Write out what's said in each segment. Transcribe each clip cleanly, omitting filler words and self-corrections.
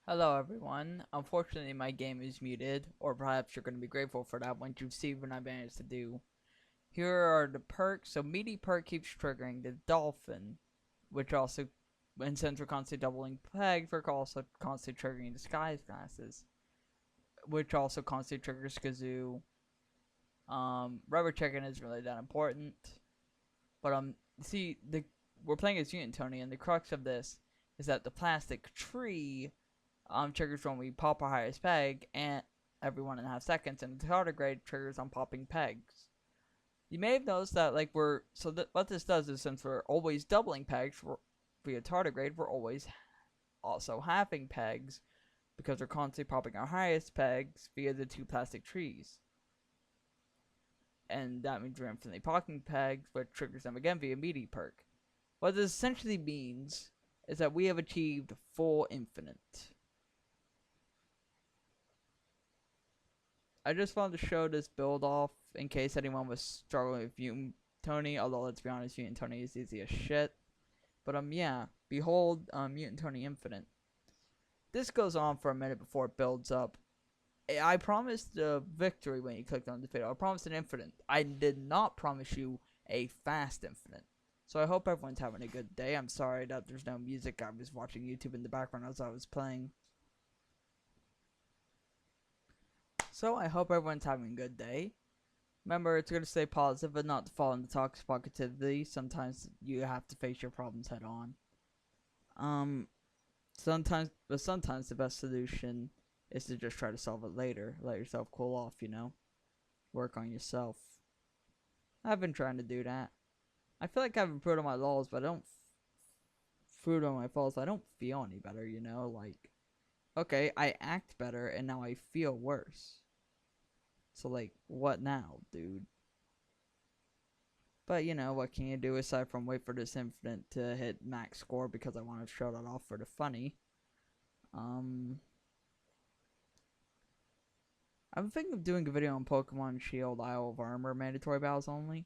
Hello everyone. Unfortunately my game is muted, or perhaps you're going to be grateful for that once you see what I managed to do. Here are the perks. So meaty perk keeps triggering the dolphin, which also, and since we're constantly doubling pegs, we're also constantly triggering disguise glasses, which also constantly triggers kazoo. Rubber chicken is really that important, but see we're playing as Mutant Tony, and the crux of this is that the plastic tree triggers when we pop our highest peg and every 1.5 seconds, and the tardigrade triggers on popping pegs. You may have noticed that what this does is since we're always doubling pegs via tardigrade, we're always also halving pegs because we're constantly popping our highest pegs via the two plastic trees. And that means we're infinitely popping pegs, which triggers them again via meaty perk. What this essentially means is that we have achieved full infinite. I just wanted to show this build off in case anyone was struggling with Mutant Tony, although let's be honest, Mutant Tony is easy as shit. But yeah, behold Mutant Tony Infinite. This goes on for a minute before it builds up. I promised a victory when you clicked on the video. I promised an infinite. I did not promise you a fast infinite. So I hope everyone's having a good day. I'm sorry that there's no music. I was watching YouTube in the background as I was playing. So I hope everyone's having a good day. Remember, it's good to stay positive and not to fall into toxic positivity. Sometimes you have to face your problems head on. Sometimes the best solution is to just try to solve it later. Let yourself cool off, Work on yourself. I've been trying to do that. I feel like I've improved on my laws, but I don't fruit on my faults. I don't feel any better, Like, okay, I act better, and now I feel worse. So, like, what now, dude? But, what can you do aside from wait for this infinite to hit max score because I want to show that off for the funny. I'm thinking of doing a video on Pokemon Shield Isle of Armor mandatory battles only.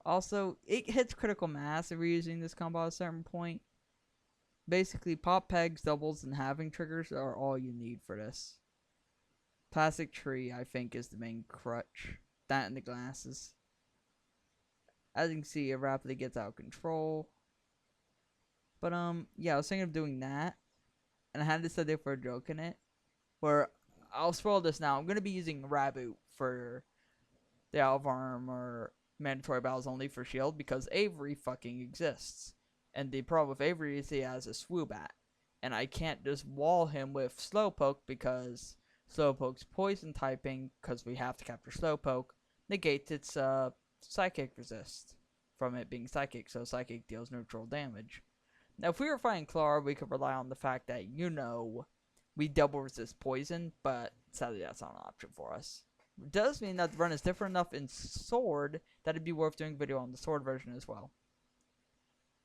Also, it hits critical mass if we're using this combo at a certain point. Basically, pop pegs, doubles, and halving triggers are all you need for this. Plastic tree, I think, is the main crutch. That and the glasses. As you can see, it rapidly gets out of control. But, yeah, I was thinking of doing that. And I had this idea for a joke in it. Where, I'll spoil this now. I'm going to be using Raboot for the Alvarm or mandatory battles only for Shield. Because Avery fucking exists. And the problem with Avery is he has a Swoobat. And I can't just wall him with Slowpoke because Slowpoke's poison typing, because we have to capture Slowpoke, negates its psychic resist from it being psychic, so psychic deals neutral damage. Now, if we were fighting Clara, we could rely on the fact that, we double resist poison, but sadly that's not an option for us. It does mean that the run is different enough in Sword that it'd be worth doing a video on the Sword version as well.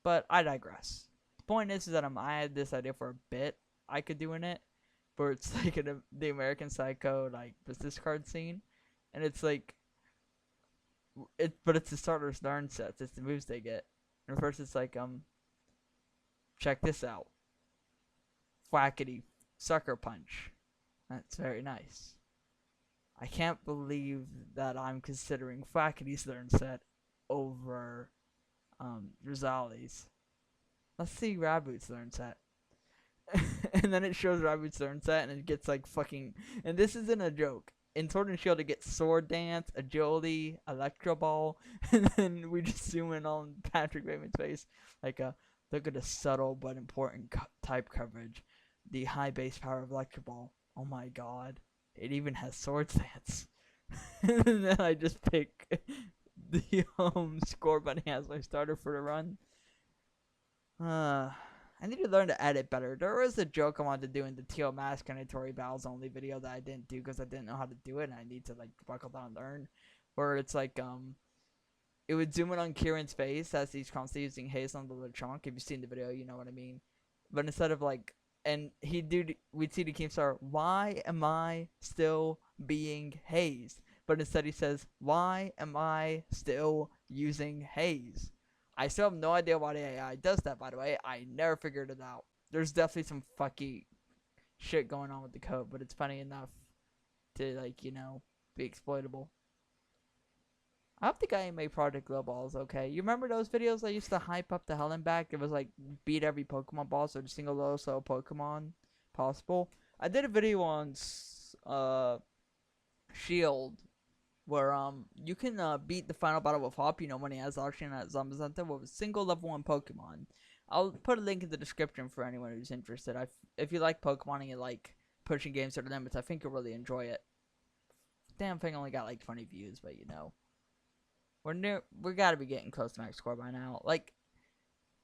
But I digress. The point is that I had this idea for a bit I could do in it, where it's like the American Psycho like business card scene, and it's like but it's the starter's darn sets. It's the moves they get. And first it's like check this out, Whackity Sucker Punch. That's very nice. I can't believe that I'm considering Whackity's learn set over Rosali's. Let's see Raboot's learn set. And then it shows Raboot's learn set, and it gets like fucking. And this isn't a joke. In Sword and Shield, it gets Sword Dance, Agility, Electro Ball, and then we just zoom in on Patrick Bateman's face. Like, look at the subtle but important type coverage. The high base power of Electro Ball. Oh my god. It even has Sword Dance. And then I just pick the score button as my starter for the run. I need to learn to edit better. There was a joke I wanted to do in the Teal Mask Mandatory Battles Only video that I didn't do because I didn't know how to do it, and I need to like buckle down and learn. Where it's like it would zoom in on Kieran's face as he's constantly using haze on the Lechonk. If you've seen the video, you know what I mean. But instead of like, and we'd see the Keemstar, why am I still being hazed? But instead he says, why am I still using haze? I still have no idea why the AI does that, by the way. I never figured it out. There's definitely some fucky shit going on with the code, but it's funny enough to like be exploitable. I hope the guy who made Project Global is okay. You remember those videos that used to hype up the hell and back? It was like beat every Pokemon boss or the single lowest level Pokemon possible. I did a video on Shield where you can beat the final battle with Hop, when he has Archie at Zamazenta with a single level 1 Pokemon. I'll put a link in the description for anyone who's interested. If you like Pokemon and you like pushing games to the limits, I think you'll really enjoy it. Damn thing only got like 20 views, but we gotta be getting close to max score by now. Like,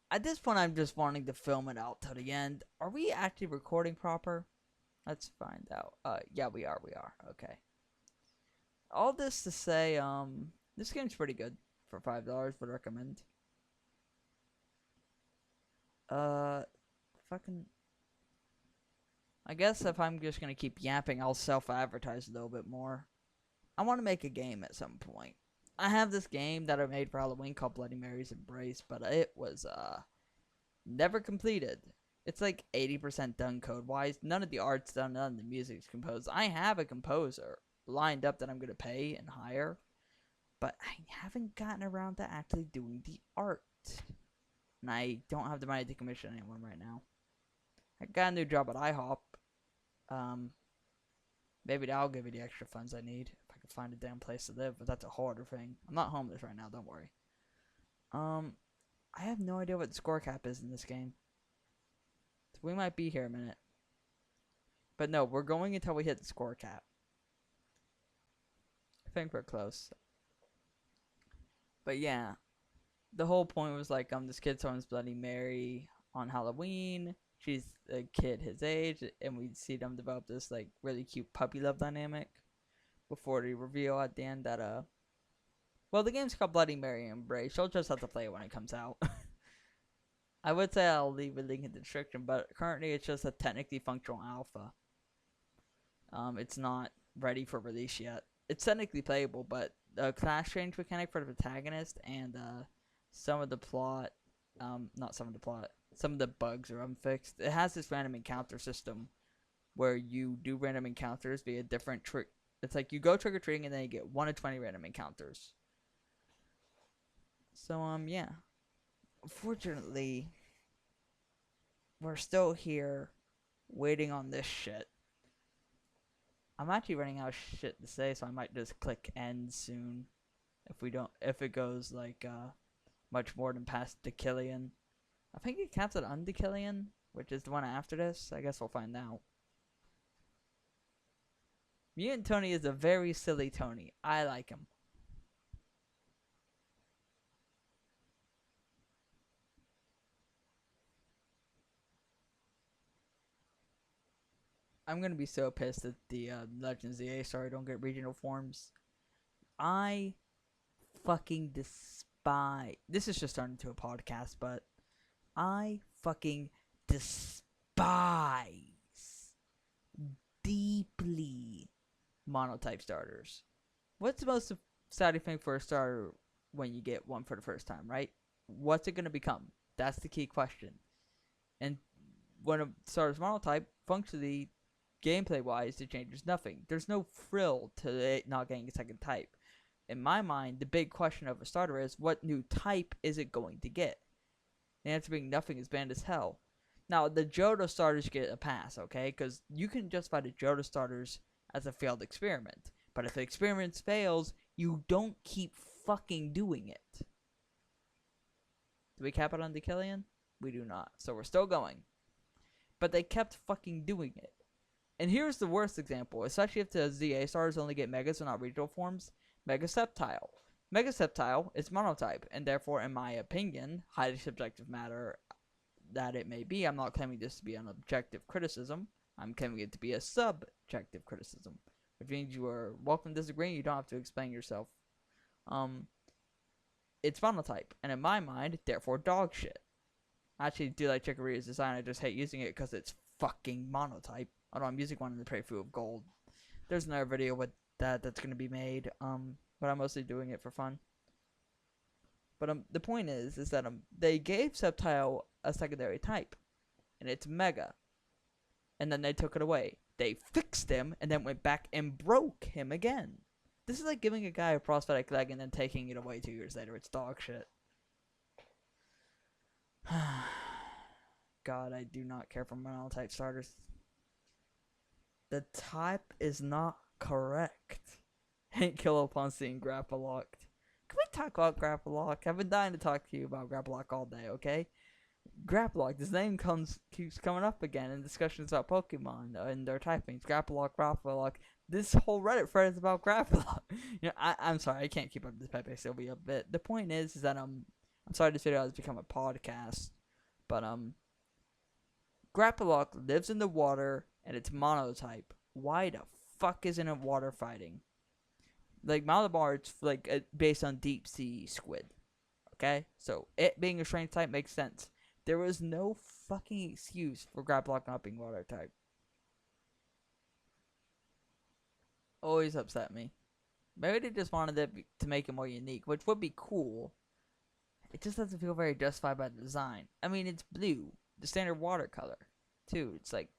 at this point, I'm just wanting to film it out to the end. Are we actually recording proper? Let's find out. Yeah, we are. Okay. All this to say, this game's pretty good for $5. Would recommend. Fucking. I guess if I'm just gonna keep yapping, I'll self-advertise a little bit more. I want to make a game at some point. I have this game that I made for Halloween called Bloody Mary's Embrace, but it was never completed. It's like 80% done code-wise. None of the art's done, none of the music's composed. I have a composer lined up that I'm going to pay and hire, but I haven't gotten around to actually doing the art. And I don't have the money to commission anyone right now. I got a new job at IHOP. Maybe that'll give me the extra funds I need if I can find a damn place to live, but that's a harder thing. I'm not homeless right now, don't worry. I have no idea what the score cap is in this game. So we might be here a minute. But no, we're going until we hit the score cap. I think we're close. But yeah, the whole point was like, this kid throwing Bloody Mary on Halloween. She's a kid his age, and we see them develop this like really cute puppy love dynamic before the reveal at the end that well, the game's called Bloody Mary Embrace. You'll just have to play it when it comes out. I would say I'll leave a link in the description, but currently it's just a technically functional alpha. It's not ready for release yet. It's technically playable, but the class change mechanic for the protagonist and some of the plot, not some of the plot, some of the bugs are unfixed. It has this random encounter system where you do random encounters via different trick. It's like you go trick-or-treating and then you get 1 of 20 random encounters. So, yeah. Unfortunately, we're still here waiting on this shit. I'm actually running out of shit to say, so I might just click end soon. If it goes like much more than past Dekillian. I think it caps at Undekillian, which is the one after this. I guess we'll find out. Mutant Tony is a very silly Tony. I like him. I'm gonna be so pissed that the Legends ZA sorry don't get regional forms. I fucking despise. This is just starting into a podcast, but I fucking despise deeply monotype starters. What's the most exciting thing for a starter when you get one for the first time, right? What's it gonna become? That's the key question. And when a starter's monotype, functionally, gameplay wise, it changes nothing. There's no thrill to it not getting a second type. In my mind, the big question of a starter is, what new type is it going to get? The answer being nothing is banned as hell. Now, the Johto starters get a pass, okay? Because you can justify the Johto starters as a failed experiment. But if the experiment fails, you don't keep fucking doing it. Do we cap it on Dekillian? We do not. So we're still going. But they kept fucking doing it. And here's the worst example, especially if the ZA stars only get Megas and not regional forms. Mega Sceptile. Mega Sceptile is monotype, and therefore, in my opinion, highly subjective matter that it may be, I'm not claiming this to be an objective criticism. I'm claiming it to be a subjective criticism, which means you are welcome to disagree. You don't have to explain yourself. It's monotype, and in my mind, therefore, dog shit. I actually do like Chikorita's design. I just hate using it because it's fucking monotype. Although I'm using one in the Playthrough of Gold. There's another video with that's gonna be made. But I'm mostly doing it for fun. But the point is that they gave Sceptile a secondary type, and it's Mega. and then they took it away. They fixed him and then went back and broke him again. This is like giving a guy a prosthetic leg and then taking it away 2 years later. It's dog shit. God, I do not care for monotype starters. The type is not correct. Ain't kill upon seeing grapple locked. Can we talk about grapple lock? I've been dying to talk to you about grapple lock all day, okay? Grapple lock, this name keeps coming up again in discussions about Pokemon and their typings. Grapple lock. This whole Reddit thread is about grapple lock. I'm sorry, I can't keep up this Pepe Sylvia bit. The point is that I'm sorry this video has become a podcast, but grapple lock lives in the water and it's monotype. Why the fuck isn't it water fighting? Like Malabar, it's like based on deep sea squid. Okay, so it being a strange type makes sense. There was no fucking excuse for grapple lock not being water type. Always upset me. Maybe they just wanted it to make it more unique, which would be cool. It just doesn't feel very justified by the design. I mean, it's blue, the standard watercolor, too. It's like,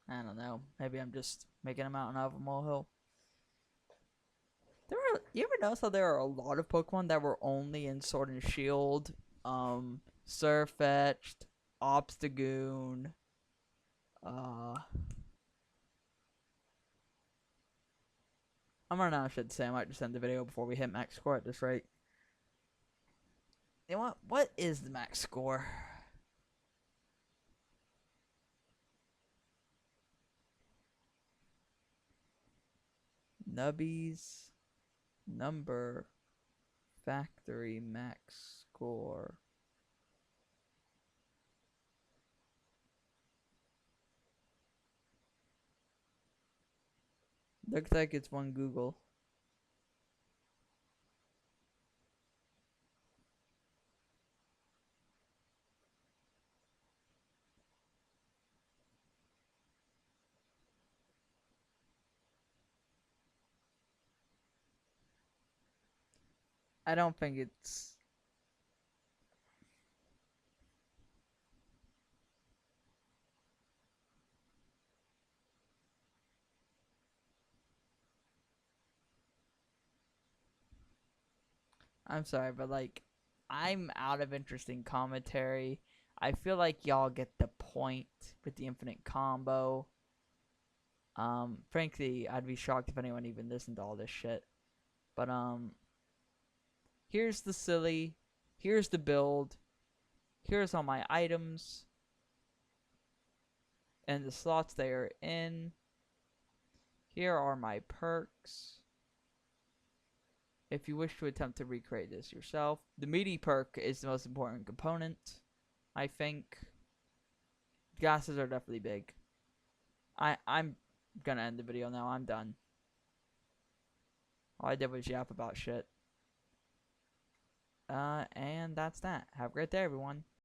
I don't know. Maybe I'm just making a mountain out of a molehill. You ever notice how there are a lot of Pokemon that were only in Sword and Shield? Surfetched, Obstagoon, I'm running out of shit to say. I might just end the video before we hit max score at this rate. You know what? What is the max score? Nubby's number factory max score. Looks like it's one Google. I don't think it's. I'm sorry, but like, I'm out of interesting commentary. I feel like y'all get the point with the infinite combo. Frankly, I'd be shocked if anyone even listened to all this shit. But here's the silly, here's the build, here's all my items, and the slots they are in. Here are my perks. If you wish to attempt to recreate this yourself, the meaty perk is the most important component, I think. Gases are definitely big. I'm gonna end the video now. I'm done. All I did was yap about shit. And that's that. Have a great day, everyone.